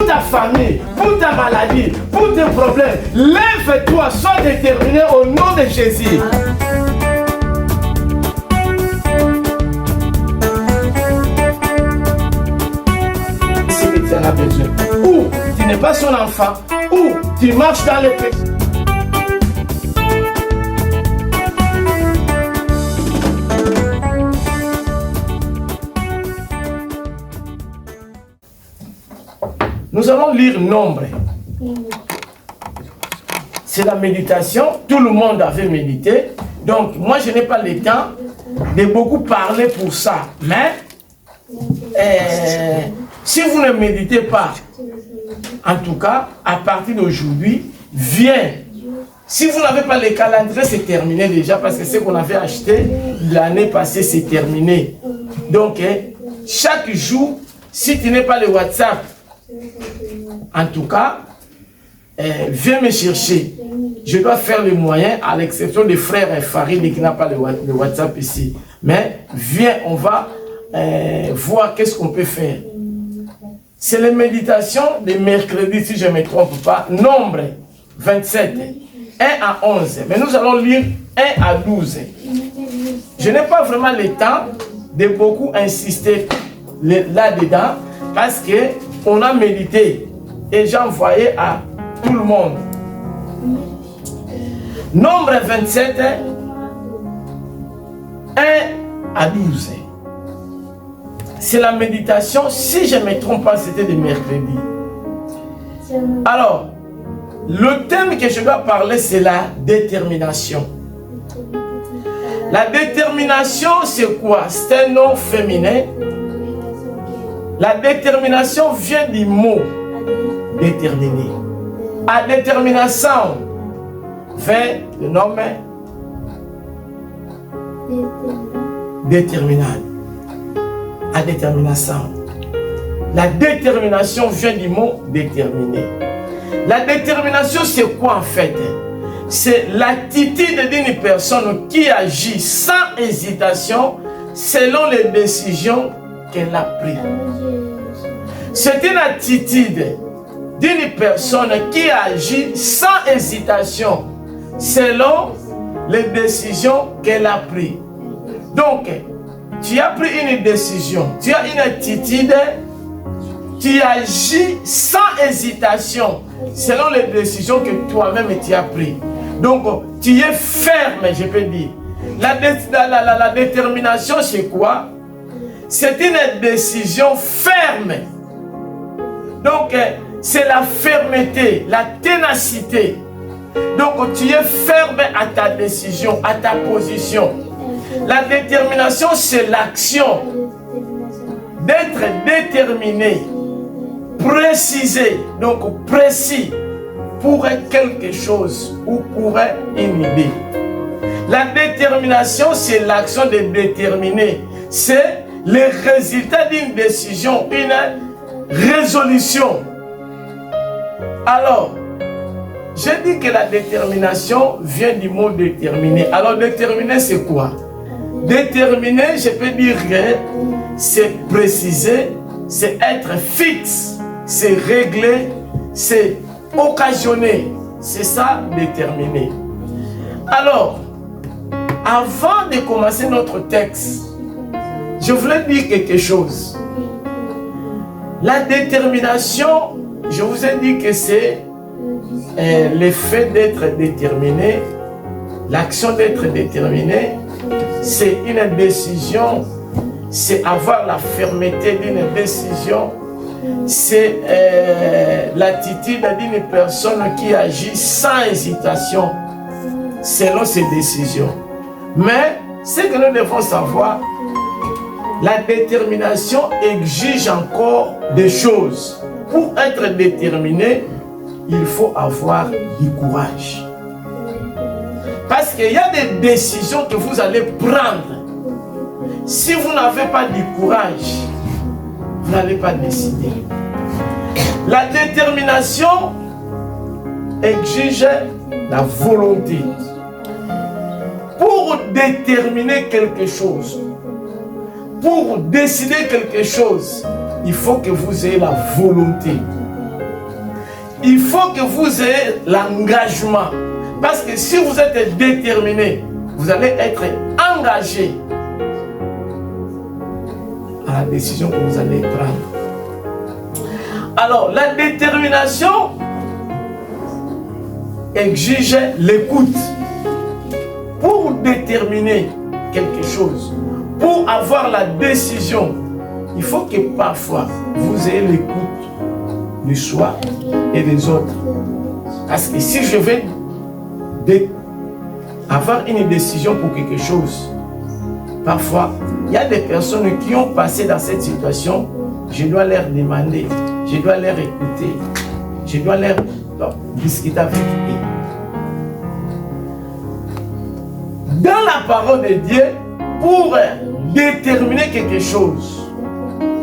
ta famille, pour ta maladie, pour tes problèmes. Lève-toi, sois déterminé au nom de Jésus. C'est que tu en as besoin. Ou tu n'es pas son enfant, ou tu marches dans les péchés. Nous allons lire Nombre. C'est la méditation. Tout le monde avait médité. Donc, moi, je n'ai pas le temps de beaucoup parler pour ça. Mais, si vous ne méditez pas, en tout cas, à partir d'aujourd'hui, viens. Si vous n'avez pas le calendrier, c'est terminé déjà, parce que ce qu'on avait acheté l'année passée, c'est terminé. Donc, chaque jour, si tu n'es pas le WhatsApp, en tout cas, viens me chercher. Je dois faire le moyen, à l'exception des frères Farid qui n'a pas le WhatsApp ici. Mais viens, on va voir qu'est-ce qu'on peut faire. C'est les méditations de mercredi, si je ne me trompe pas. Nombre 27, 1 à 11. Mais nous allons lire 1 à 12. Je n'ai pas vraiment le temps de beaucoup insister là-dedans, parce qu'on a médité. Et j'ai envoyé à tout le monde. Nombre 27, 1 à 12. C'est la méditation, si je ne me trompe pas, c'était de mercredi. Alors, le thème que je dois parler, c'est la détermination. La détermination, c'est quoi? C'est un nom féminin. La détermination vient du mot déterminé. À détermination, fait le nom déterminant. À détermination. La détermination vient du mot déterminé. La détermination, c'est quoi en fait? C'est l'attitude d'une personne qui agit sans hésitation selon les décisions qu'elle a prises. C'est une attitude d'une personne qui agit sans hésitation selon les décisions qu'elle a prises. Donc, tu as pris une décision, tu as une attitude, tu agis sans hésitation selon les décisions que toi-même tu as prises. Donc, tu es ferme, je peux dire. La détermination, c'est quoi? C'est une décision ferme. Donc, c'est la fermeté, la ténacité. Donc, tu es ferme à ta décision, à ta position. La détermination, c'est l'action d'être déterminé, précisé, donc précis pour quelque chose ou pour une idée. La détermination, c'est l'action de déterminer. C'est le résultat d'une décision, une résolution. Alors, j'ai dit que la détermination vient du mot déterminer. Alors, déterminer, c'est quoi? Déterminer, je peux dire que c'est préciser, c'est être fixe, c'est régler, c'est occasionner. C'est ça, déterminer. Alors, avant de commencer notre texte, je voulais dire quelque chose. La détermination, je vous ai dit que c'est le fait d'être déterminé, l'action d'être déterminé, c'est une décision, c'est avoir la fermeté d'une décision, c'est l'attitude d'une personne qui agit sans hésitation selon ses décisions. Mais ce que nous devons savoir, la détermination exige encore des choses. Pour être déterminé, il faut avoir du courage. Parce qu'il y a des décisions que vous allez prendre. Si vous n'avez pas du courage, vous n'allez pas décider. La détermination exige la volonté. Pour déterminer quelque chose, pour décider quelque chose, il faut que vous ayez la volonté. il faut que vous ayez l'engagement. Parce que si vous êtes déterminé, vous allez être engagé à la décision que vous allez prendre. Alors, la détermination exige l'écoute. Pour déterminer quelque chose, pour avoir la décision, il faut que parfois vous ayez l'écoute du soi et des autres. Parce que si je vais avoir une décision pour quelque chose, parfois, il y a des personnes qui ont passé dans cette situation, je dois leur demander, je dois leur écouter, je dois leur discuter avec eux. Dans la parole de Dieu, pour déterminer quelque chose,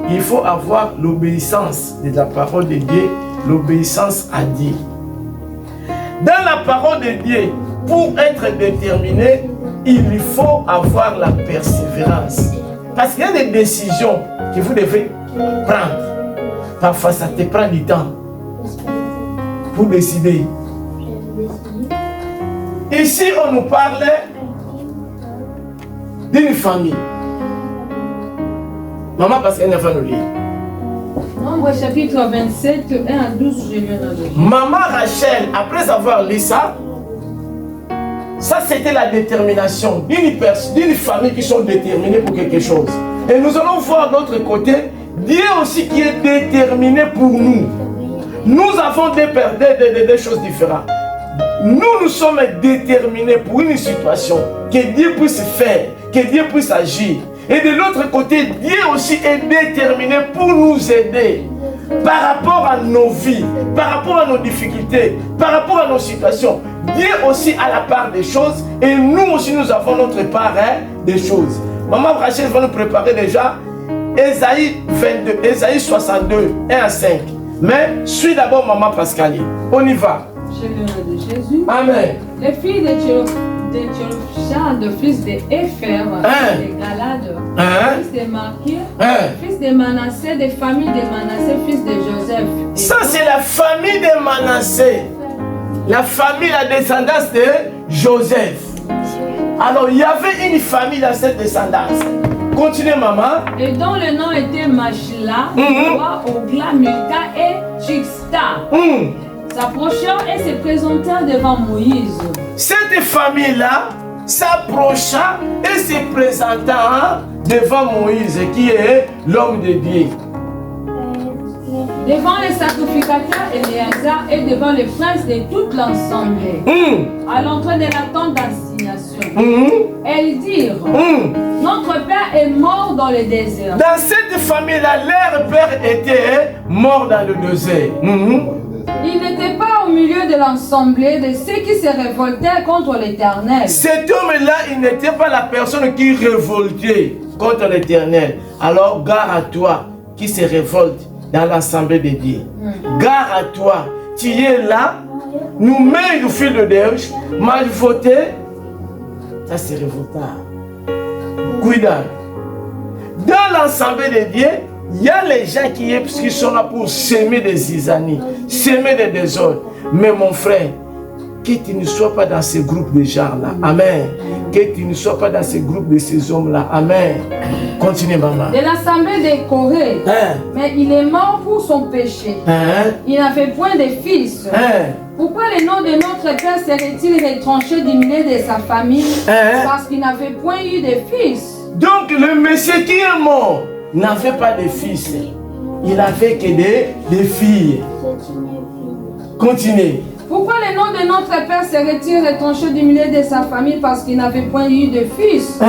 il faut avoir l'obéissance de la parole de Dieu, l'obéissance à Dieu. Dans la parole de Dieu, pour être déterminé, il faut avoir la persévérance. Parce qu'il y a des décisions que vous devez prendre. Parfois, ça te prend du temps pour décider. Ici, on nous parle d'une famille. Maman, parce qu'elle n'a pas nous lire. Nombre chapitre 27, 1 à 12, je viens de lire. Maman Rachel, après avoir lu ça, ça c'était la détermination d'une famille qui sont déterminées pour quelque chose. Et nous allons voir de l'autre côté, Dieu aussi qui est déterminé pour nous. Nous avons des choses différentes. Nous sommes déterminés pour une situation que Dieu puisse faire, que Dieu puisse agir. Et de l'autre côté, Dieu aussi est déterminé pour nous aider par rapport à nos vies, par rapport à nos difficultés, par rapport à nos situations. Dieu aussi a la part des choses et nous aussi nous avons notre part des choses. Maman Rachel va nous préparer déjà Ésaïe 22, Ésaïe 62, 1 à 5. Mais suis d'abord Maman Pascaline. On y va. Je le nom de Jésus. Amen. Les filles de Théophshad, fils de Épher, fils de Galade, fils de Marquir, fils de Manassé, des familles de Manassé, fils de Joseph. Ça, c'est la famille de Manassé. La famille, la descendance de Joseph. Alors, il y avait une famille dans cette descendance. Continuez, maman. Et dont le nom était Machla, roi Ogla, Milka et Chixta. S'approchant et se présentant devant Moïse. Cette famille-là s'approcha et se présenta devant Moïse, qui est l'homme de Dieu. Devant les sacrificateurs Éléazar et devant les princes de toute l'assemblée. À l'entrée de la tente d'assignation. Elles dirent, notre père est mort dans le désert. Dans cette famille-là, leur père était mort dans le désert. Il n'était pas au milieu de l'assemblée de ceux qui se révoltaient contre l'Éternel. Cet homme-là, il n'était pas la personne qui révoltait contre l'Éternel. Alors, gare à toi qui se révolte dans l'assemblée de Dieu. Gare à toi, tu es là, nous mets du fil de déche, mal voté, ça c'est révoltard. Cuidado. Dans l'assemblée de Dieu, il y a les gens qui sont là pour semer des zizanies, semer des désordres. Mais mon frère, que tu ne sois pas dans ce groupe de gens-là. Amen. Que tu ne sois pas dans ce groupe de ces hommes-là. Amen. Continue, maman. De l'assemblée de Corée. Mais il est mort pour son péché. Il n'avait point de fils. Pourquoi le nom de notre père serait-il retranché du milieu de sa famille? Parce qu'il n'avait point eu de fils. Donc le monsieur qui est mort n'avait pas de fils. Il n'avait que des filles. Continuez. Pourquoi le nom de notre père serait-il retranché du milieu de sa famille parce qu'il n'avait point eu de fils?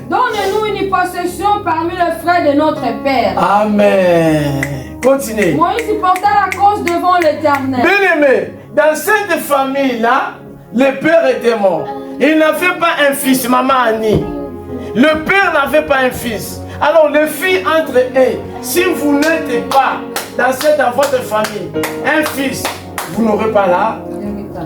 Donne-nous une possession parmi les frères de notre père. Amen. Continuez. Moïse porta la cause devant l'Éternel. Bien-aimé, dans cette famille-là, le père était mort. Il n'avait pas un fils, maman Annie. Le père n'avait pas un fils. Alors les filles entre eux, si vous n'êtes pas dans votre famille un fils, vous n'aurez pas là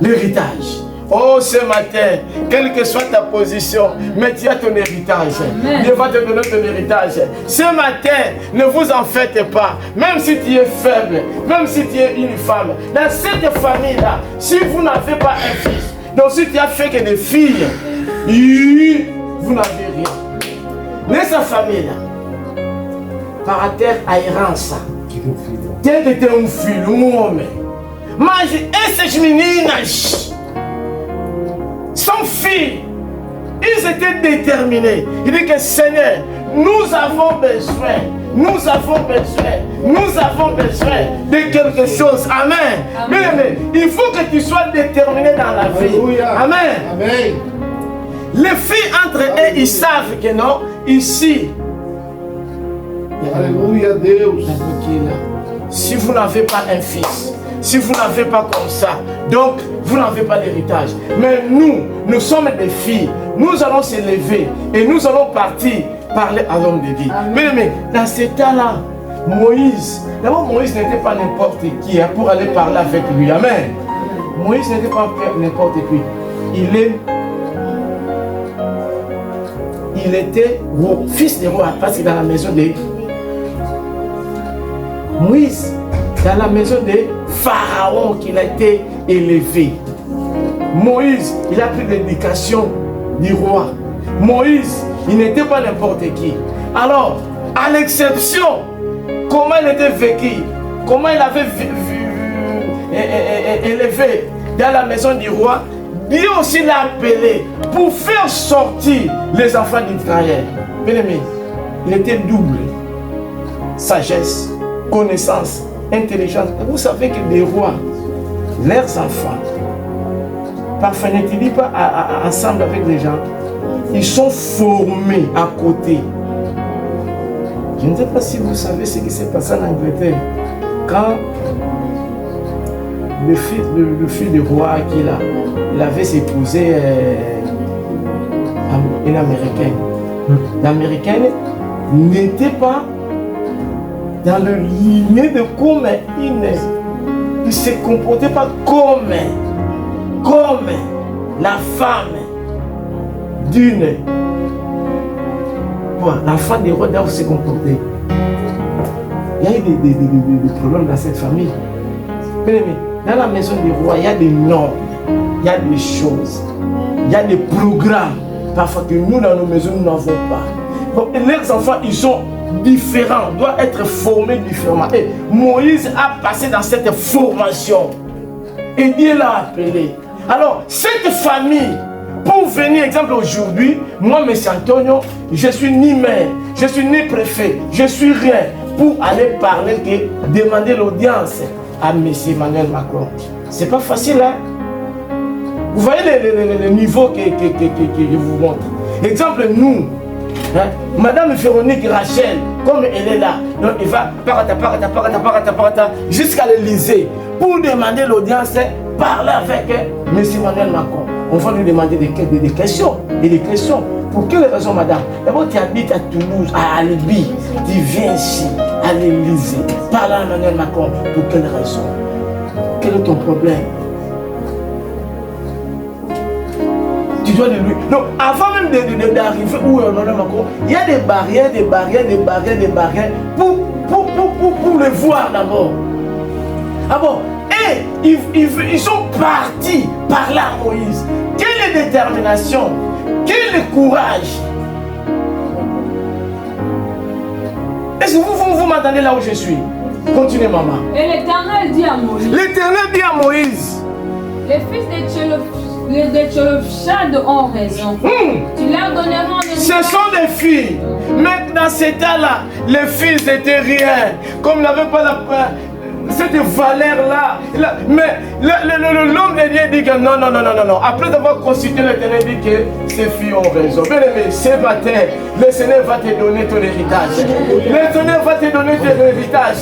l'héritage. Oh, ce matin, quelle que soit ta position, mais tu as ton héritage. Amen. Dieu va te donner ton héritage. Ce matin, ne vous en faites pas. Même si tu es faible, même si tu es une femme, dans cette famille-là, si vous n'avez pas un fils, donc si tu as fait que des filles, vous n'avez rien. Mais sa famille-là, par terre à errance, tel que tu es un fils, un homme, mais essas meninas sont filles, ils étaient déterminés. Il dit que Seigneur, nous avons besoin de quelque chose. Amen. Mais il faut que tu sois déterminé dans la vie. Amen. Amen. Les filles entre elles, ils savent que non, ici. Alléluia, Dieu. Si vous n'avez pas un fils, si vous n'avez pas comme ça, donc vous n'avez pas l'héritage. Mais nous sommes des filles. Nous allons se lever et nous allons partir parler à l'homme de Dieu. Mais dans ce temps-là, Moïse n'était pas n'importe qui pour aller parler avec lui. Amen. Moïse n'était pas n'importe qui. Il était fils de roi parce que dans la maison de Moïse, dans la maison de Pharaon qu'il a été élevé. Moïse, il a pris l'éducation du roi. Moïse, il n'était pas n'importe qui. Alors, à l'exception, comment il était vécu, comment il avait élevé dans la maison du roi, Dieu aussi l'a appelé pour faire sortir les enfants d'Israël. Bien aimé, il était double. Sagesse, connaissance, intelligence. Et vous savez que les rois, leurs enfants, parfois n'étudient pas ensemble avec les gens. Ils sont formés à côté. Je ne sais pas si vous savez ce qui s'est passé en Angleterre. Quand le fils du roi il avait épousé une Américaine. L'Américaine n'était pas dans le lignée de comme il ne se comportait pas comme la femme d'une. L'enfant des rois doit se comporter. Il y a eu des problèmes dans cette famille. Mais dans la maison du roi, il y a des normes, il y a des choses, il y a des programmes. Parfois que nous, dans nos maisons, nous n'avons pas. Donc, les enfants, ils sont différents, doivent être formés différemment. Et Moïse a passé dans cette formation. Et Dieu l'a appelé. Alors, cette famille, pour venir, exemple aujourd'hui, moi, M. Antonio, je suis ni maire, je suis ni préfet, je suis rien pour aller parler, demander l'audience à M. Emmanuel Macron. C'est pas facile, hein? Vous voyez le niveau que je vous montre. Exemple, nous, hein, Madame Véronique Rachel, comme elle est là, donc il va parata, jusqu'à l'Élysée pour demander l'audience, parler avec M. Emmanuel Macron. On va lui demander des questions. Et des questions. Pour quelle raison, madame? D'abord, tu habites à Toulouse, à Albi. Tu viens ici, à l'Élysée, parler à Emmanuel Macron. Pour quelle raison? Quel est ton problème? Tu dois de lui. Donc, avant même d'arriver où Emmanuel Macron, il y a des barrières pour le voir d'abord. Ah bon? Et ils sont partis par là, Moïse. Quelle détermination, quel courage. Est-ce que vous m'entendez là où je suis? Continuez, maman. Et l'Éternel dit à Moïse. L'Éternel dit à Moïse. Les fils de Tchelofchad ont raison. Tu leur donneras en héritage. Ce sont des filles. Mais dans cet état-là, les fils n'étaient rien. Comme ils n'avaient pas cette valeur-là. Mais l'homme de Dieu dit que non. Après avoir consulté l'Éternel, dit que ces filles ont raison. Bien aimé, ce matin, le Seigneur va te donner ton héritage. Le Seigneur va te donner ton héritage.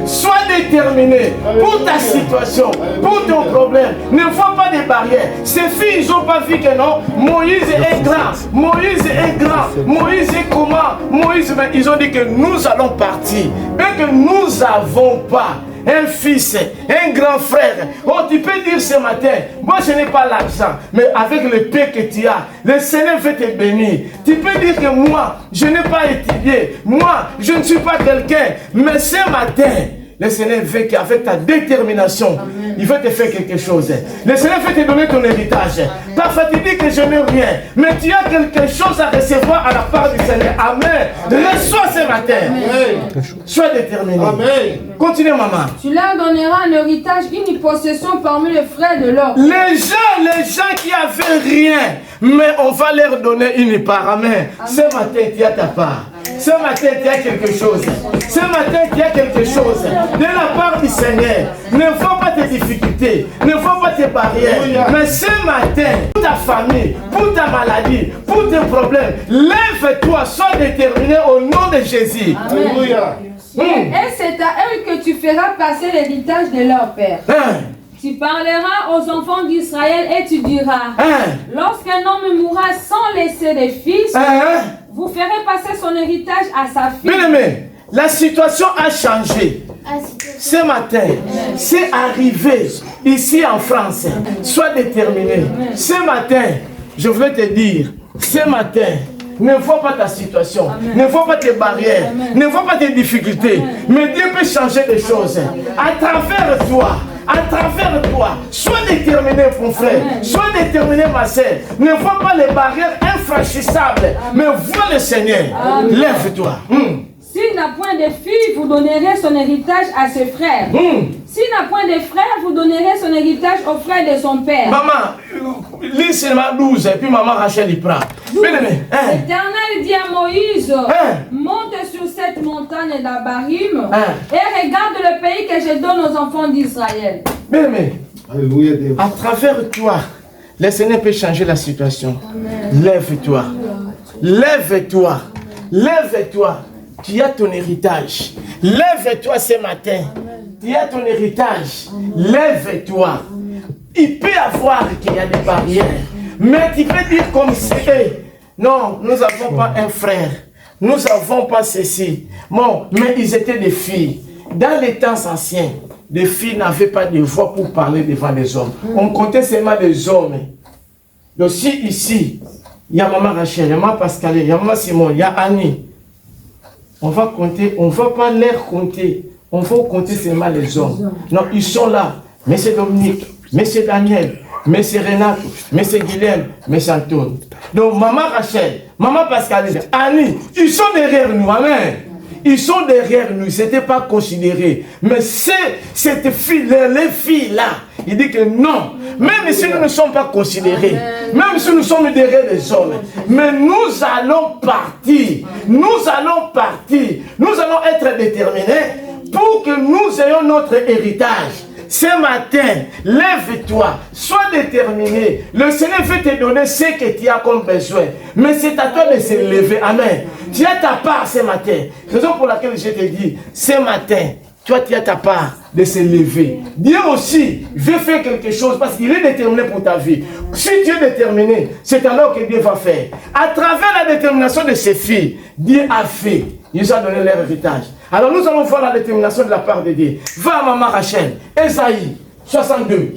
Sois déterminé pour ta situation, pour ton problème. Ne vois pas des barrières. Ces filles, ils n'ont pas vu que non. Moïse est grand. Moïse est comment? Moïse, ils ont dit que nous allons partir. Mais que nous n'avons pas un fils, un grand frère. Oh, tu peux dire ce matin, moi je n'ai pas l'argent, mais avec le paix que tu as, le Seigneur veut te bénir. Tu peux dire que moi, je n'ai pas étudié, moi, je ne suis pas quelqu'un, mais ce matin, le Seigneur veut qu'avec ta détermination, amen, il veut te faire quelque chose. Le Seigneur veut te donner ton héritage. Parfois tu dis que je n'ai rien, mais tu as quelque chose à recevoir à la part du Seigneur. Amen. Reçois ce matin. Amen. Sois déterminé. Amen. Continue, maman. Tu leur donneras un héritage, une possession parmi les frères de l'or. Les gens qui avaient rien, mais on va leur donner une part. Amen. Ce matin, tu as ta part. Ce matin, tu as quelque chose. Ce matin, tu as quelque chose de la part du Seigneur. Ne vois pas tes difficultés, ne vois pas tes barrières. Mais ce matin, pour ta famille, pour ta maladie, pour tes problèmes, lève-toi, sois déterminé au nom de Jésus. Alléluia. Et c'est à eux que tu feras passer l'héritage de leur père. Tu parleras aux enfants d'Israël et tu diras, lorsqu'un homme mourra sans laisser de fils, vous ferez passer son héritage à sa fille. Bien aimé, la situation a changé. Ce matin, c'est arrivé ici en France. Sois déterminé. Ce matin, je veux te dire, ce matin, ne vois pas ta situation, amen, ne vois pas tes barrières, amen, ne vois pas tes difficultés, amen, mais Dieu peut changer des choses à travers toi. À travers toi, sois déterminé mon frère, amen, sois déterminé ma sœur. Ne vois pas les barrières infranchissables, amen, mais vois le Seigneur. Lève-toi. S'il n'a point de fille, vous donnerez son héritage à ses frères. S'il n'a point de frères, vous donnerez son héritage aux frères de son père. Maman, lis seulement 12 et puis maman Rachel y prend. L'Éternel dit à Moïse, monte sur cette montagne d'Abarim et regarde le pays que je donne aux enfants d'Israël. Bien aimé, à travers toi, le Seigneur peut changer la situation. Lève-toi, lève-toi, lève-toi. Tu as ton héritage. Lève-toi ce matin. Tu as ton héritage. Lève-toi. Il peut y avoir qu'il y a des barrières. Mais tu peux dire comme c'est. Non, nous n'avons pas un frère. Nous n'avons pas ceci. Bon, mais ils étaient des filles. Dans les temps anciens, les filles n'avaient pas de voix pour parler devant les hommes. On comptait seulement des hommes. Donc si ici, il y a maman Rachel, il y a maman Pascal, il y a maman Simon, il y a Annie. On va compter, on ne va pas les compter. On va compter seulement les hommes. Non, ils sont là. Monsieur Dominique, Monsieur Daniel, Monsieur Renato, Monsieur Guilhem, Monsieur Antoine. Donc, maman Rachel, maman Pascaline, Annie, ils sont derrière nous. Amen. Ils sont derrière nous. Ils n'étaient pas considérés. Mais cette fille, les filles là, il dit que non. Même si nous ne sommes pas considérés, même si nous sommes derrière les hommes, mais nous allons partir. Nous allons partir. Nous allons être déterminés pour que nous ayons notre héritage. Ce matin, lève-toi, sois déterminé. Le Seigneur veut te donner ce que tu as comme besoin. Mais c'est à toi de se lever. Amen. Tu as ta part ce matin. Raison pour laquelle je te dis, ce matin, toi tu as ta part de se lever. Dieu aussi veut faire quelque chose parce qu'il est déterminé pour ta vie. Si Dieu est déterminé, c'est alors que Dieu va faire. À travers la détermination de ses filles, Dieu a fait. Il nous a donné leur héritage. Alors nous allons voir la détermination de la part de Dieu. Va maman Rachel, Ésaïe 62.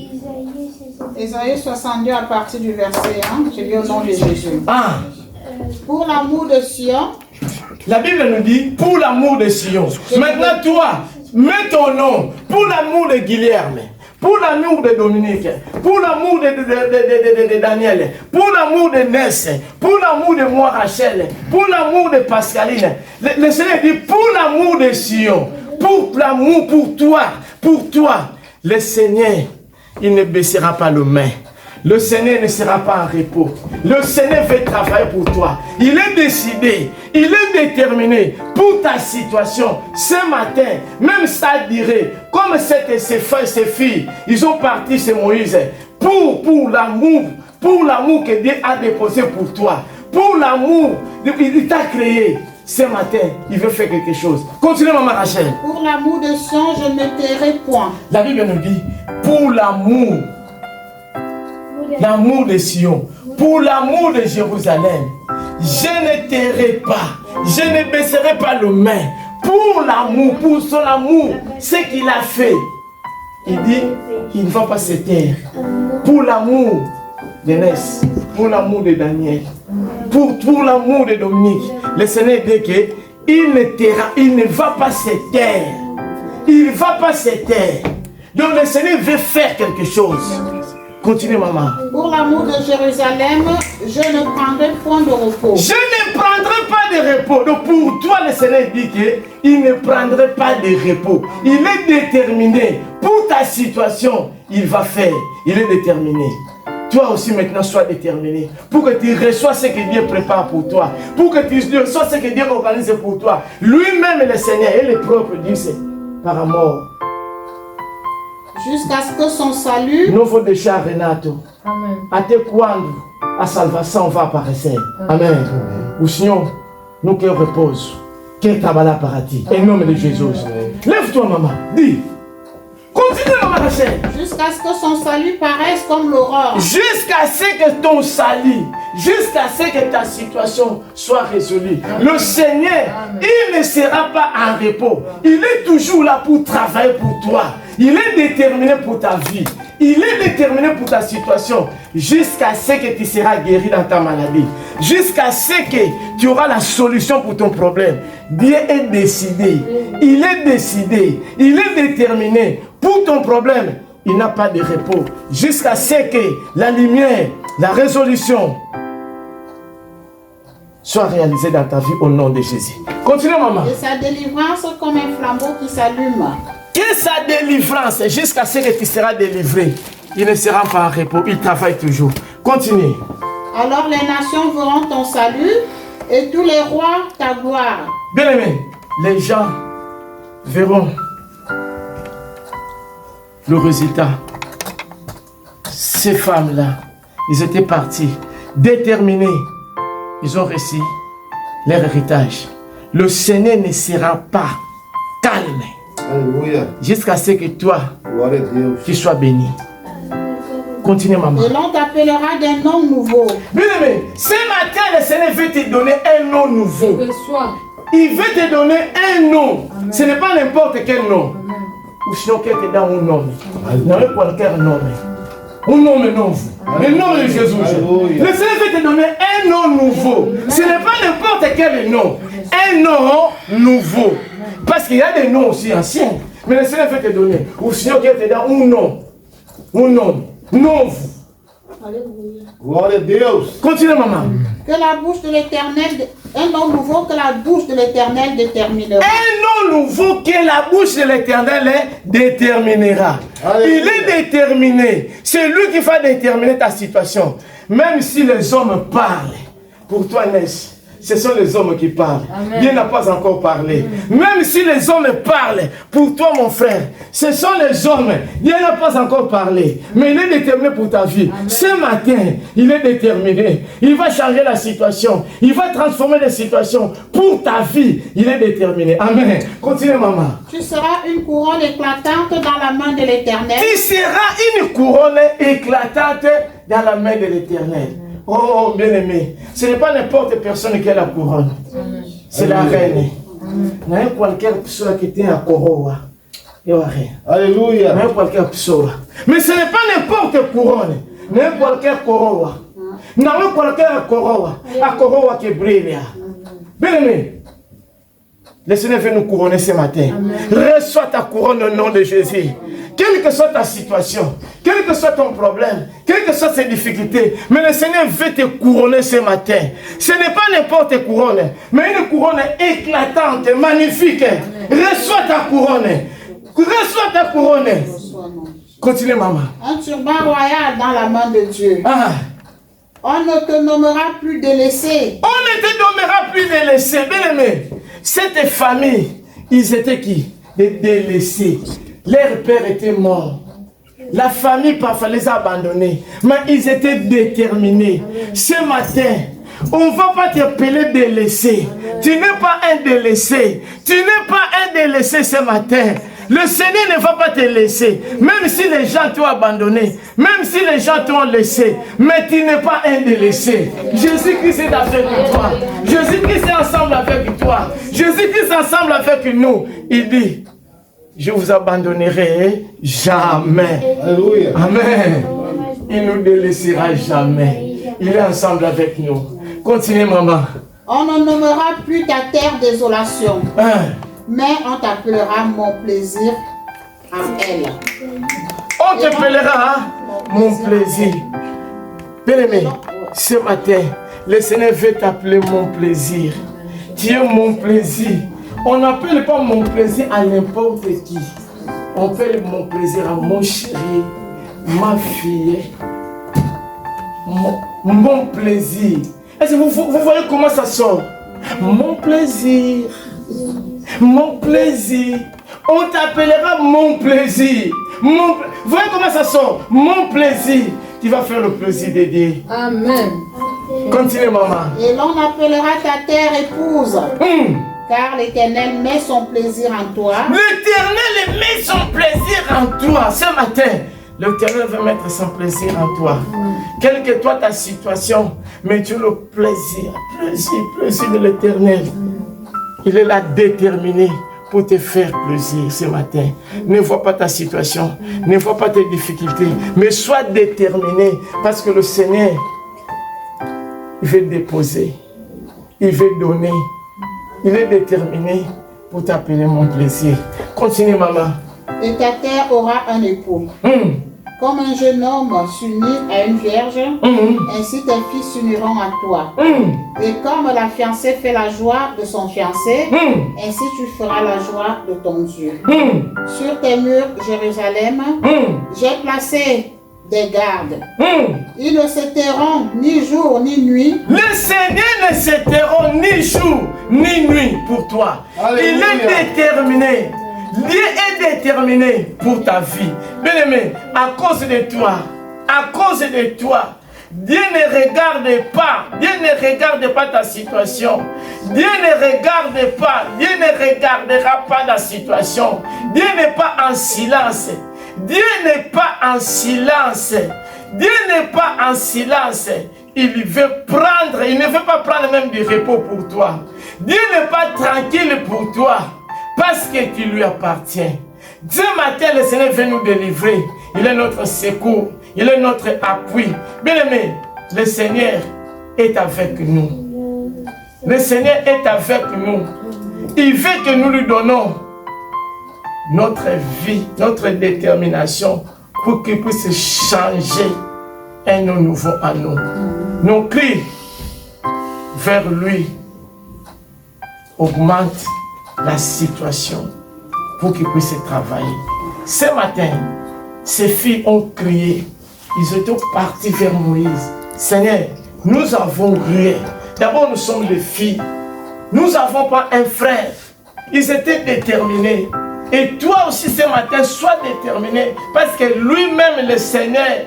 Ésaïe 62 à partir du verset 1, je lis au nom de Jésus. Pour l'amour de Sion. La Bible nous dit, pour l'amour de Sion. Maintenant toi, mets ton nom, pour l'amour de Guilherme, pour l'amour de Dominique, pour l'amour de Daniel, pour l'amour de Ness, pour l'amour de moi Rachel, pour l'amour de Pascaline. Le Seigneur dit pour l'amour de Sion, pour l'amour, pour toi, le Seigneur, il ne baissera pas le main. Le Seigneur ne sera pas en repos. Le Seigneur veut travailler pour toi. Il est décidé, il est déterminé pour ta situation. Ce matin, même ça dirait, comme ces filles, ils ont parti chez Moïse pour l'amour que Dieu a déposé pour toi. Pour l'amour, il t'a créé. Ce matin, il veut faire quelque chose. Continue, maman Rachel. Pour l'amour de Sion, je ne tairai point. La Bible nous dit, pour l'amour de Sion, pour l'amour de Jérusalem, je ne tairai pas, je ne baisserai pas le main. pour l'amour, pour son amour, ce qu'il a fait. Il dit, il ne va pas se taire. Pour l'amour de Ness, pour l'amour de Daniel, pour l'amour de Dominique, le Seigneur dit qu'il ne va pas se taire. Il ne va pas se taire. Donc le Seigneur veut faire quelque chose. Continue, maman. Pour l'amour de Jérusalem, je ne prendrai point de repos. Je ne prendrai pas de repos. Donc pour toi, le Seigneur dit qu'il ne prendrait pas de repos. Il est déterminé. Pour ta situation, il va faire. Il est déterminé. Toi aussi maintenant, sois déterminé. Pour que tu reçois ce que Dieu prépare pour toi. Pour que tu reçois ce que Dieu organise pour toi. Lui-même, le Seigneur, et le propre Dieu, c'est par amour. Jusqu'à ce que son salut nous faut déjà Renato. Amen. Até quando a salvação va aparecer. Amen. Ou sinon, nous que repose. Que trabalhar para ti. Em nome de Jesus. Lève-toi, maman. Dis. Continue, maman Rachel. Jusqu'à ce que son salut paraisse comme l'aurore. Jusqu'à ce que ton salut, jusqu'à ce que ta situation soit résolue. Amen. Le Seigneur, amen, il ne sera pas en repos. Il est toujours là pour travailler pour toi. Il est déterminé pour ta vie. Il est déterminé pour ta situation. Jusqu'à ce que tu seras guéri dans ta maladie. Jusqu'à ce que tu auras la solution pour ton problème. Dieu est décidé. Il est décidé. Il est déterminé. Pour ton problème, il n'a pas de repos. Jusqu'à ce que la lumière, la résolution soit réalisée dans ta vie au nom de Jésus. Continue, maman. Et sa délivrance comme un flambeau qui s'allume. Que sa délivrance, jusqu'à ce que tu seras délivré, il ne sera pas en repos, il travaille toujours. Continue. Alors les nations verront ton salut et tous les rois ta gloire. Bien aimé, les gens verront le résultat. Ces femmes-là, ils étaient partis, déterminés. Ils ont reçu leur héritage. Le Seigneur ne sera pas calme. Alléluia. Jusqu'à ce que toi, tu sois béni. Continue, maman. Et l'on t'appellera d'un nom nouveau. Bien aimé, ce matin, le Seigneur veut te donner un nom nouveau. Il veut te donner un nom. Amen. Ce n'est pas n'importe quel nom. Amen. Ou sinon, quelqu'un te donne un nom. Non, quel nom. Un nom nouveau. Le nom de Jésus. Alléluia. Le Seigneur veut te donner un nom nouveau. Amen. Ce n'est pas n'importe quel nom. Un nom nouveau. Parce qu'il y a des noms aussi anciens. Mais le Seigneur veut te donner. Ou sinon, quelqu'un te donne un nom. Un nom. Nouveau. Alléluia. Gloire à Dieu. Continue, maman. Que la bouche de l'Éternel, un nom nouveau que la bouche de l'Éternel déterminera. Un nom nouveau que la bouche de l'Éternel déterminera. Alléluia. Il est déterminé. C'est lui qui va déterminer ta situation. Même si les hommes parlent, pour toi, Ness, ce sont les hommes qui parlent. Amen. Dieu n'a pas encore parlé. Amen. Même si les hommes parlent, pour toi, mon frère, ce sont les hommes. Dieu n'a pas encore parlé. Mais il est déterminé pour ta vie. Amen. Ce matin, il est déterminé. Il va changer la situation. Il va transformer les situations. Pour ta vie, il est déterminé. Amen. Continue, maman. Tu seras une couronne éclatante dans la main de l'Éternel. Tu seras une couronne éclatante dans la main de l'Éternel. Oh, bien-aimé, ce n'est pas n'importe personne qui a la couronne. C'est la reine. Il y a quelqu'un qui était à Korowa. Alléluia. Mais ce n'est pas n'importe couronne. Il y a quelqu'un Korowa. Il y a quelqu'un à Korowa qui brille. Bien-aimé, le Seigneur veut nous couronner ce matin. Amen. Reçois ta couronne au nom de Jésus. Quelle que soit ta situation, quel que soit ton problème, quelles que soient tes difficultés, mais le Seigneur veut te couronner ce matin. Ce n'est pas n'importe couronne, mais une couronne éclatante, magnifique. Amen. Reçois ta couronne. Reçois ta couronne. Continue, maman. Un turban royal dans la main de Dieu. Ah. On ne te nommera plus délaissé. On ne te nommera plus délaissé. Bien aimé, cette famille, ils étaient qui? Des délaissés. Leur père était mort. La famille parfois les a abandonnés. Mais ils étaient déterminés. Ce matin, on ne va pas t'appeler délaissé. Tu n'es pas un délaissé. Tu n'es pas un délaissé ce matin. Le Seigneur ne va pas te laisser. Même si les gens t'ont abandonné, même si les gens t'ont laissé, mais tu n'es pas un délaissé. Jésus-Christ est avec toi. Jésus-Christ est ensemble avec toi. Jésus-Christ est ensemble avec nous. Il dit, je vous abandonnerai jamais. Alléluia. Amen. Il ne nous délaissera jamais. Il est ensemble avec nous. Continuez, maman. On ne nommera plus ta terre désolation, mais on t'appellera mon plaisir en elle. On t'appellera mon plaisir. Bien-aimé, ce matin, le Seigneur veut t'appeler mon plaisir. Tu es mon plaisir. On n'appelle pas mon plaisir à n'importe qui. On appelle mon plaisir à mon chéri, ma fille, mon plaisir. Est-ce que vous voyez comment ça sort? Mon plaisir. Mon plaisir. On t'appellera mon plaisir. Vous voyez comment ça sort? Mon plaisir. Tu vas faire le plaisir de Dieu. Amen. Continue, maman. Et l'on appellera ta terre épouse. Car l'Éternel met son plaisir en toi. L'Éternel met son plaisir en toi. Ce matin, l'Éternel veut mettre son plaisir en toi. Quelle que soit ta situation, mais tu as le plaisir de l'Éternel. Il est là déterminé pour te faire plaisir ce matin. Ne vois pas ta situation, ne vois pas tes difficultés, mais sois déterminé parce que le Seigneur, il veut déposer, il veut donner, il est déterminé pour t'appeler mon plaisir. Continue, maman. Et ta terre aura un époux. Comme un jeune homme s'unit à une vierge, ainsi tes fils s'uniront à toi. Et comme la fiancée fait la joie de son fiancé, ainsi tu feras la joie de ton Dieu. Sur tes murs, Jérusalem, j'ai placé des gardes. Ils ne se tairont ni jour ni nuit. Le Seigneur ne se tairont ni jour ni nuit pour toi. Alléluia. Il est déterminé. Dieu est déterminé pour ta vie. Bien-aimé, à cause de toi, Dieu ne regarde pas ta situation. Dieu ne regardera pas la situation. Dieu n'est pas en silence. Dieu n'est pas en silence. Il ne veut pas prendre même du repos pour toi. Dieu n'est pas tranquille pour toi. Parce que tu lui appartiens. Ce matin, le Seigneur veut nous délivrer. Il est notre secours. Il est notre appui. Bien-aimé, le Seigneur est avec nous. Le Seigneur est avec nous. Il veut que nous lui donnons notre vie, notre détermination pour qu'il puisse changer un nom nouveau en nous. Nos cris vers lui augmentent la situation pour qu'ils puissent travailler. Ce matin, ces filles ont crié. Ils étaient partis vers Moïse. Seigneur, nous avons rien. D'abord, nous sommes des filles. Nous n'avons pas un frère. Ils étaient déterminés. Et toi aussi ce matin, sois déterminé. Parce que lui-même, le Seigneur,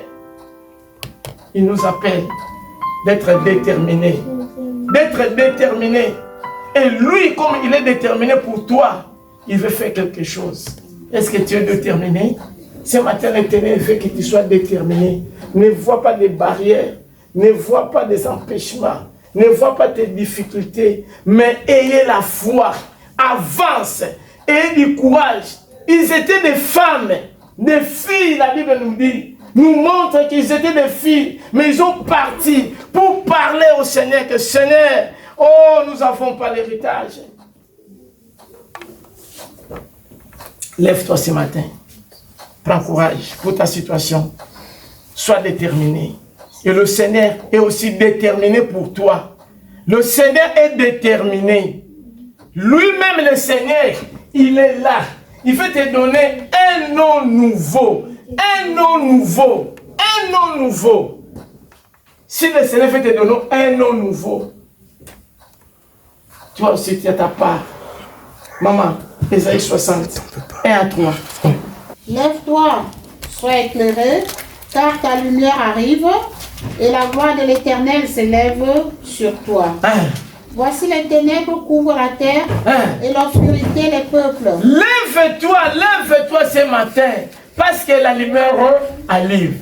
il nous appelle d'être déterminés. D'être déterminés. Et lui, comme il est déterminé pour toi, il veut faire quelque chose. Est-ce que tu es déterminé? Ce matin, l'Éternel veut que tu sois déterminé. Ne vois pas des barrières, ne vois pas des empêchements, ne vois pas tes difficultés, mais ayez la foi, avance, ayez du courage. Ils étaient des femmes, des filles, la Bible nous montre qu'ils étaient des filles, mais ils ont parti pour parler au Seigneur que Seigneur, oh, nous n'avons pas l'héritage. Lève-toi ce matin. Prends courage pour ta situation. Sois déterminé. Et le Seigneur est aussi déterminé pour toi. Le Seigneur est déterminé. Lui-même, le Seigneur, il est là. Il veut te donner un nom nouveau. Un nom nouveau. Un nom nouveau. Si le Seigneur veut te donner un nom nouveau, toi aussi tu as ta part. Maman, Ésaïe 60, 1 à 3. Lève-toi, sois éclairé, car ta lumière arrive, et la voix de l'Éternel s'élève sur toi. Voici les ténèbres couvrent la terre et l'obscurité les peuples. Lève-toi ce matin parce que la lumière arrive.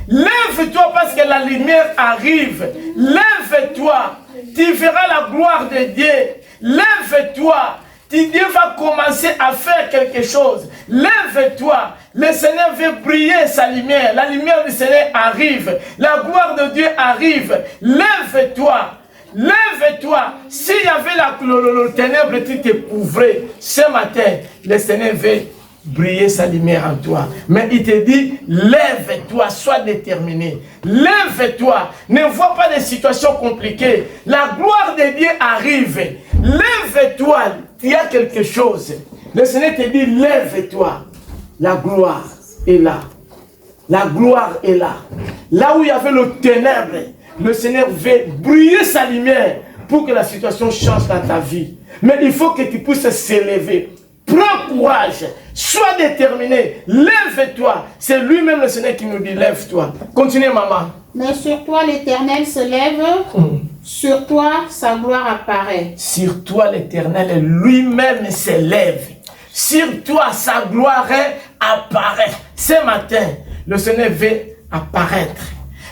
Lève-toi parce que la lumière arrive. Lève-toi, tu verras la gloire de Dieu. Lève-toi, Dieu va commencer à faire quelque chose. Lève-toi, le Seigneur veut briller sa lumière. La lumière du Seigneur arrive. La gloire de Dieu arrive. Lève-toi. Lève-toi. S'il y avait le ténèbre, tu t'éprouverais. Ce matin, le Seigneur veut briller sa lumière en toi. Mais il te dit, lève-toi, sois déterminé. Lève-toi. Ne vois pas des situations compliquées. La gloire de Dieu arrive. Lève-toi. Il y a quelque chose. Le Seigneur te dit, lève-toi. La gloire est là. La gloire est là. Là où il y avait le ténèbre, le Seigneur veut briller sa lumière pour que la situation change dans ta vie. Mais il faut que tu puisses s'élever. Prends courage. Sois déterminé. Lève-toi. C'est lui-même le Seigneur qui nous dit lève-toi. Continuez, maman. Mais sur toi l'Éternel se lève. Sur toi sa gloire apparaît. Sur toi l'Éternel lui-même se lève. Sur toi sa gloire apparaît. Ce matin, le Seigneur veut apparaître.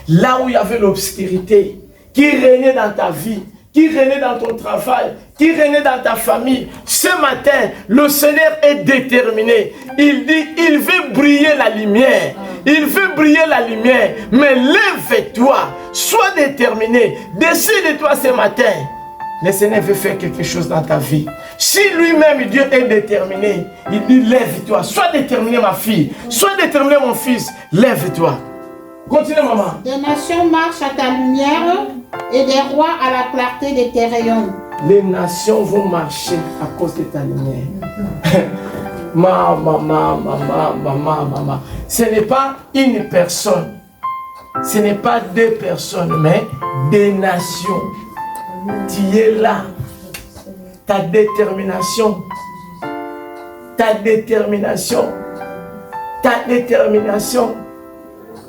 Là où il y avait l'obscurité qui régnait dans ta vie, qui régnait dans ton travail, qui régnait dans ta famille, ce matin, le Seigneur est déterminé. Il dit, il veut briller la lumière. Il veut briller la lumière. Mais lève-toi, sois déterminé. Décide-toi ce matin. Le Seigneur veut faire quelque chose dans ta vie. Si lui-même, Dieu est déterminé, il dit, lève-toi. Sois déterminé, ma fille. Sois déterminé, mon fils. Lève-toi. Continue, maman. Des nations marchent à ta lumière et des rois à la clarté de tes rayons. Les nations vont marcher à cause de ta lumière. Maman. Ce n'est pas une personne. Ce n'est pas deux personnes, mais des nations. Tu es là. Ta détermination. Ta détermination. Ta détermination.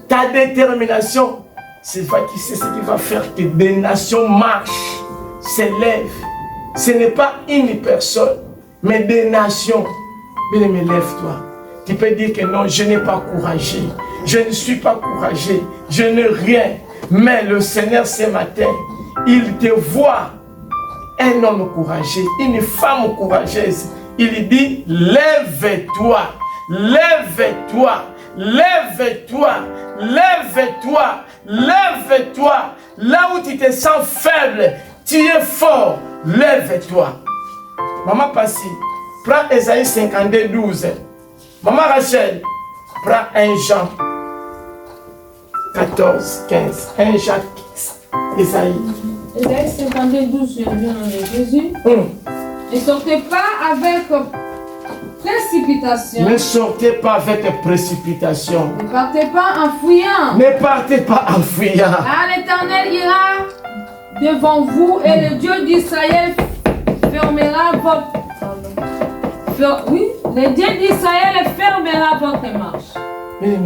Ta détermination, c'est ce qui va faire que des nations marchent, s'élèvent. Ce n'est pas une personne, mais des nations. Bien-aimé, lève-toi. Tu peux dire que non, je n'ai pas couragé. Je ne suis pas courageux. Je n'ai rien. Mais le Seigneur, ce matin, il te voit un homme courageux, une femme courageuse. Il dit, lève-toi, lève-toi. Lève-toi, lève-toi, lève-toi. Là où tu te sens faible, tu es fort. Lève-toi. Maman Passi, prends Ésaïe 52, 12. Maman Rachel, prends 1 Jean 14, 15. 1 Jean 15. Ésaïe. Ésaïe 52, 12, je viens de Jésus. Ne sortez pas avec précipitation. Ne sortez pas avec précipitation. Ne partez pas en fuyant. Ne partez pas en fuyant. Ah, l'Éternel ira devant vous et le Dieu d'Israël fermera votre... Oui, le Dieu d'Israël fermera votre marche. Mais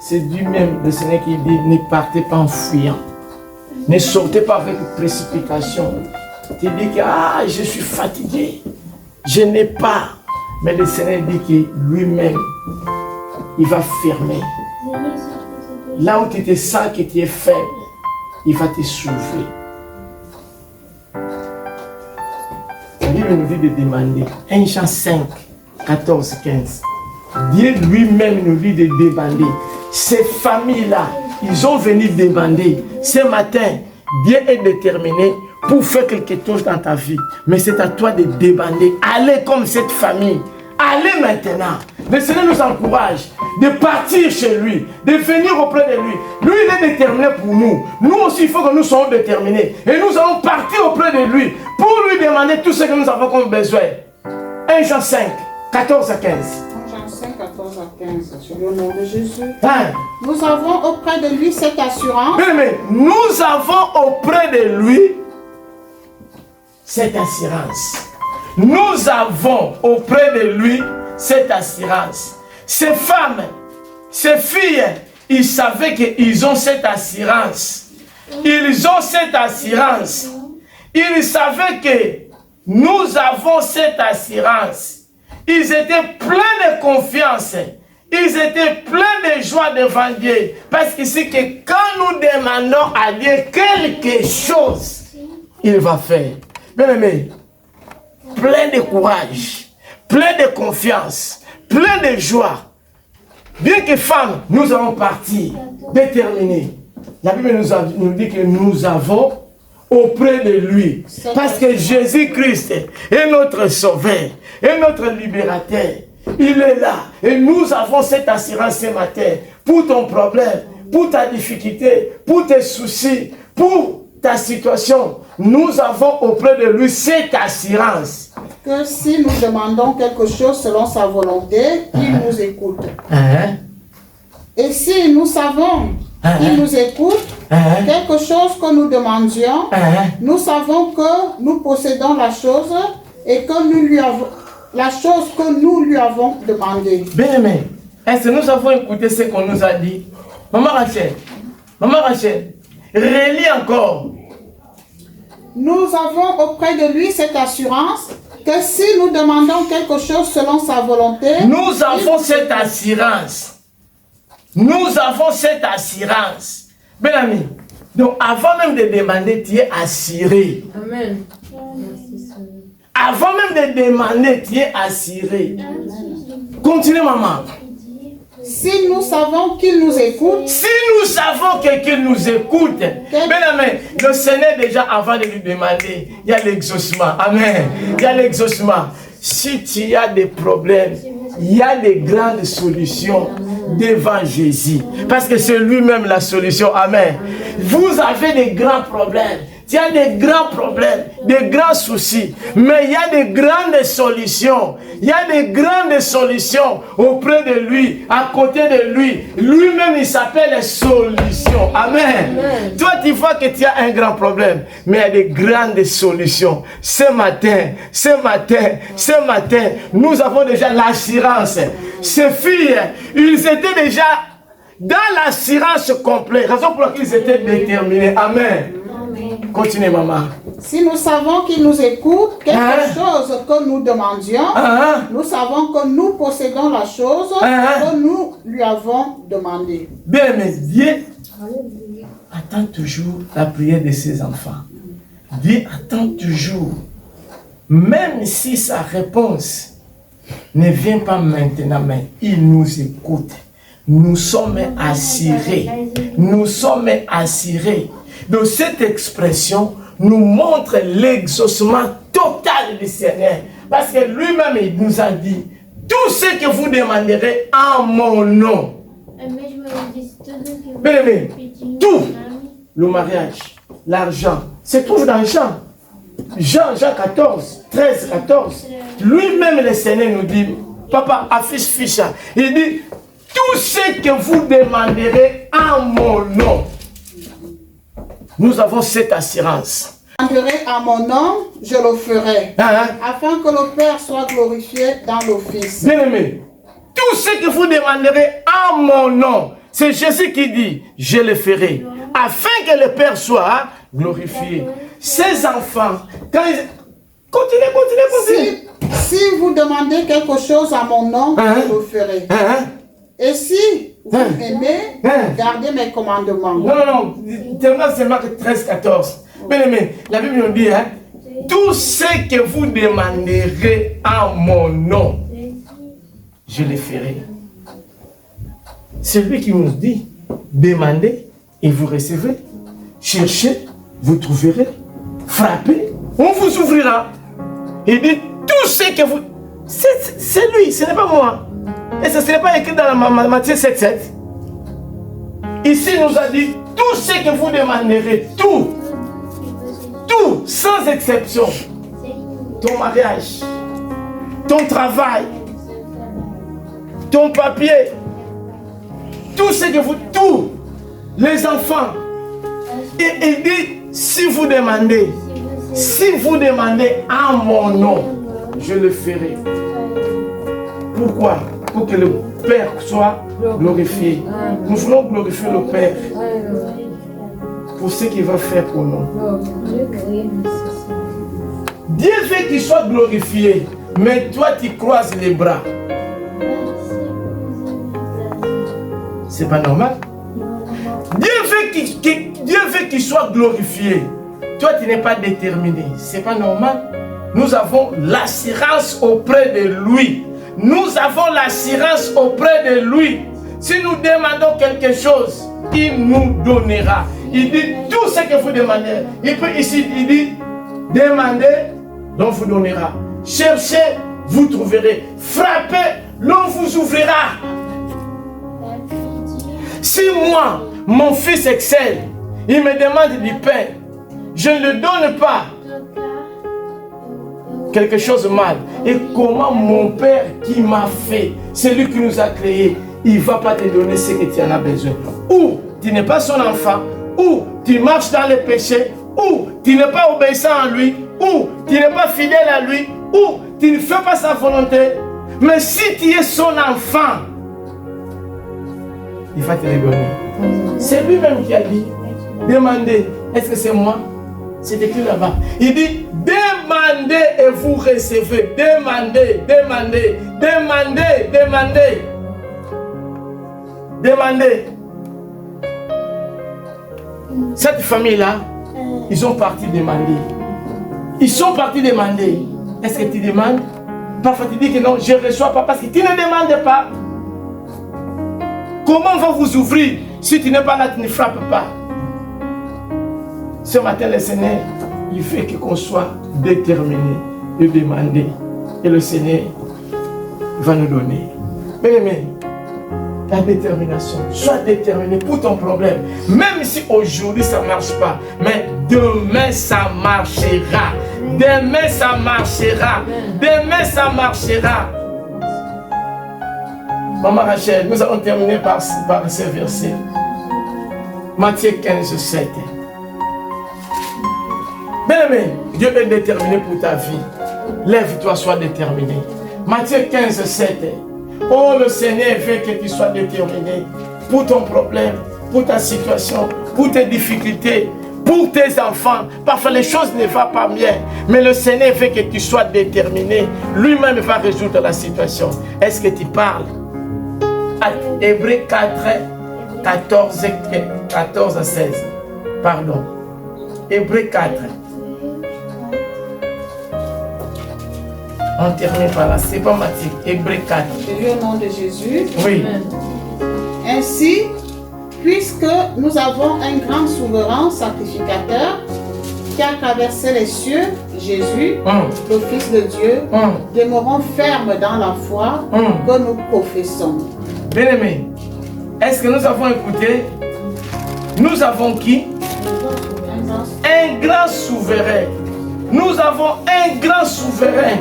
c'est lui-même, le Seigneur, qui dit, ne partez pas en fuyant. Ne sortez pas avec précipitation. Tu dis que je suis fatigué. Je n'ai pas. Mais le Seigneur dit que lui-même, il va fermer. Là où tu te sens que tu es faible, il va te soulever. La Bible nous dit de demander. 1 Jean 5, 14, 15. Dieu lui-même nous dit de demander. Ces familles-là, ils ont venu demander. Ce matin, Dieu est déterminé pour faire quelque chose dans ta vie. Mais c'est à toi de demander. Allez comme cette famille. Allez maintenant. Le Seigneur nous encourage de partir chez lui, de venir auprès de lui. Lui, il est déterminé pour nous. Nous aussi, il faut que nous soyons déterminés. Et nous allons partir auprès de lui pour lui demander tout ce que nous avons comme besoin. 1 Jean 5, 14 à 15. 1 Jean 5, 14 à 15. Sur le nom de Jésus. Hein? Nous avons auprès de lui cette assurance. Mais nous avons auprès de lui cette assurance. Nous avons auprès de lui cette assurance. Ces femmes, ces filles, ils savaient qu'ils ont cette assurance. Ils ont cette assurance. Ils savaient que nous avons cette assurance. Ils étaient pleins de confiance. Ils étaient pleins de joie devant Dieu. Parce que c'est que quand nous demandons à Dieu quelque chose, il va faire. Bien aimé, plein de courage, plein de confiance, plein de joie. Bien que femmes, nous allons partir déterminés. La Bible nous dit que nous avons auprès de lui. Parce que Jésus-Christ est notre sauveur, est notre libérateur. Il est là. Et nous avons cette assurance ce matin. Pour ton problème, pour ta difficulté, pour tes soucis, pour ta situation, nous avons auprès de lui cette assurance. Que si nous demandons quelque chose selon sa volonté, il nous écoute. Et si nous savons qu'il nous écoute, quelque chose que nous demandions, nous savons que nous possédons la chose et que nous lui avons la chose que nous lui avons demandé. Bien aimé, est-ce que nous avons écouté ce qu'on nous a dit? Maman Rachel, relis encore. Nous avons auprès de lui cette assurance que si nous demandons quelque chose selon sa volonté, nous avons cette assurance. Nous avons cette assurance. Bien ami, donc avant même de demander, tu es assuré. Amen. Avant même de demander, tu es assuré. Continue maman. Si nous savons qu'il nous écoute, si nous savons qu'il nous écoute, bien amen, le Seigneur déjà avant de lui demander, il y a l'exaucement. Amen. Il y a l'exaucement. Si tu as des problèmes, il y a des grandes solutions devant Jésus. Parce que c'est lui-même la solution. Amen. Vous avez des grands problèmes. Il y a des grands problèmes, des grands soucis, mais il y a des grandes solutions. Il y a des grandes solutions auprès de lui, à côté de lui. Lui-même, il s'appelle solution. Amen. Amen. Toi, tu vois que tu as un grand problème, mais il y a des grandes solutions. Ce matin, nous avons déjà l'assurance. Ces filles, ils étaient déjà dans l'assurance complète. Raison pour laquelle ils étaient déterminés. Amen. Continuez, maman. Si nous savons qu'il nous écoute, quelque chose que nous demandions, nous savons que nous possédons la chose que nous lui avons demandé. Bien, mais Dieu attend toujours la prière de ses enfants. Dieu attend toujours, même si sa réponse ne vient pas maintenant, mais il nous écoute. Nous sommes assurés. Nous sommes assurés. Donc cette expression nous montre l'exaucement total du Seigneur. Parce que lui-même, il nous a dit, tout ce que vous demanderez en mon nom. Bien aimé, tout, le mariage, l'argent, c'est tout dans Jean. Jean 14, 13, 14. Lui-même, le Seigneur nous dit, papa, affiche, il dit, tout ce que vous demanderez en mon nom. Nous avons cette assurance. Demanderez à mon nom, je le ferai, afin que le Père soit glorifié dans le Fils. Bien aimé, tout ce que vous demanderez en mon nom, c'est Jésus qui dit, je le ferai, afin que le Père soit glorifié. Ces enfants, quand ils... Continuez. Si vous demandez quelque chose à mon nom, je le ferai. Et si vous m'aimez, gardez mes commandements. Non. C'est Marc 13, 14. Bien aimé, la Bible nous dit, tout ce que vous demanderez en mon nom, je le ferai. C'est lui qui nous dit, demandez et vous recevrez. Cherchez, vous trouverez. Frappez, on vous ouvrira. Il dit, tout ce que vous... C'est lui, ce n'est pas moi. Et ce n'est pas écrit dans la Matthieu 7,7. Ici, il nous a dit, tout ce que vous demanderez, tout, sans exception. Ton mariage, ton travail, ton papier, tout ce que vous, tout, les enfants. Et il dit, si vous demandez en mon nom, je le ferai. Pourquoi? Pour que le Père soit glorifié. Nous voulons glorifier le Père pour ce qu'il va faire pour nous. Dieu veut qu'il soit glorifié, mais toi tu croises les bras. C'est pas normal. Dieu veut qu'il soit glorifié. Toi tu n'es pas déterminé. C'est pas normal. Nous avons l'assurance auprès de lui. Nous avons l'assurance auprès de lui. Si nous demandons quelque chose, il nous donnera. Il dit tout ce que vous demandez. Il dit demandez, l'on vous donnera. Cherchez, vous trouverez. Frappez, l'on vous ouvrira. Si moi, mon fils excelle, il me demande du pain, je ne le donne pas, quelque chose de mal. Et comment mon Père qui m'a fait, c'est lui qui nous a créés, il ne va pas te donner ce que tu en as besoin. Ou tu n'es pas son enfant, ou tu marches dans le péché, ou tu n'es pas obéissant à lui, ou tu n'es pas fidèle à lui, ou tu ne fais pas sa volonté. Mais si tu es son enfant, il va te le donner. C'est lui-même qui a dit, demandez, est-ce que c'est moi? C'est écrit là-bas. Il dit, demandez et vous recevez. Demandez, demandez, demandez, demandez. Demandez. Cette famille-là, ils sont partis demander. Ils sont partis demander. Est-ce que tu demandes? Parfois tu dis que non, je ne reçois pas parce que tu ne demandes pas. Comment on va vous ouvrir si tu n'es pas là, tu ne frappes pas? Ce matin, le Seigneur, il fait qu'on soit déterminé de demander. Et le Seigneur va nous donner. Bien-aimé, la détermination. Sois déterminé pour ton problème. Même si aujourd'hui ça ne marche pas. Mais demain ça marchera. Demain ça marchera. Demain ça marchera. Maman Rachel, nous allons terminer par ce verset. Matthieu 15, 7. Bien-aimé, Dieu est déterminé pour ta vie. Lève-toi, sois déterminé. Matthieu 15, 7. Oh, le Seigneur veut que tu sois déterminé pour ton problème, pour ta situation, pour tes difficultés, pour tes enfants. Parfois, les choses ne vont pas bien, mais le Seigneur veut que tu sois déterminé. Lui-même va résoudre la situation. Est-ce que tu parles? Hébreux 4, 14 à 16. Pardon. Hébreux 4. On termine par là, c'est pas Matthieu. Hébreux 4. Je lis au nom de Jésus. Oui. Ainsi, puisque nous avons un grand souverain sacrificateur qui a traversé les cieux, Jésus, le Fils de Dieu, demeurons fermes dans la foi que nous professons. Bien-aimé, est-ce que nous avons écouté? Nous avons qui? Un grand souverain. Nous avons un grand souverain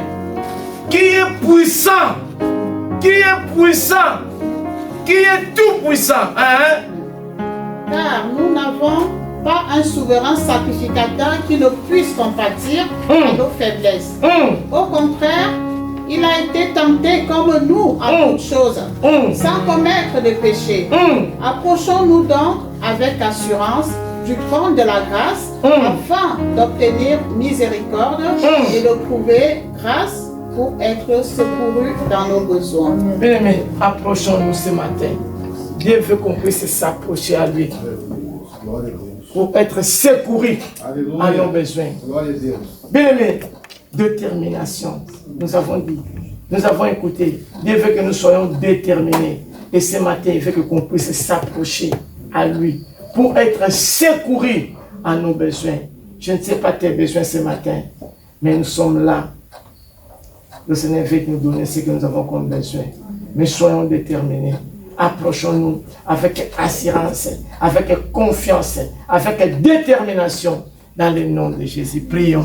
qui est puissant, qui est puissant, qui est tout puissant. Hein? Car nous n'avons pas un souverain sacrificateur qui ne puisse compatir à nos faiblesses. Au contraire, il a été tenté comme nous à toutes choses, sans commettre de péché. Approchons-nous donc avec assurance du trône de la grâce, afin d'obtenir miséricorde et de trouver grâce pour être secouru dans nos besoins. Bien-aimés, approchons-nous ce matin. Dieu veut qu'on puisse s'approcher à lui pour être secouru à nos besoins. Bien-aimés, détermination. Nous avons dit, nous avons écouté. Dieu veut que nous soyons déterminés. Et ce matin, il veut qu'on puisse s'approcher à lui pour être secouru à nos besoins. Je ne sais pas tes besoins ce matin, mais nous sommes là. Le Seigneur veut nous donner ce que nous avons comme besoin. Mais soyons déterminés. Approchons-nous avec assurance, avec confiance, avec détermination dans le nom de Jésus. Prions.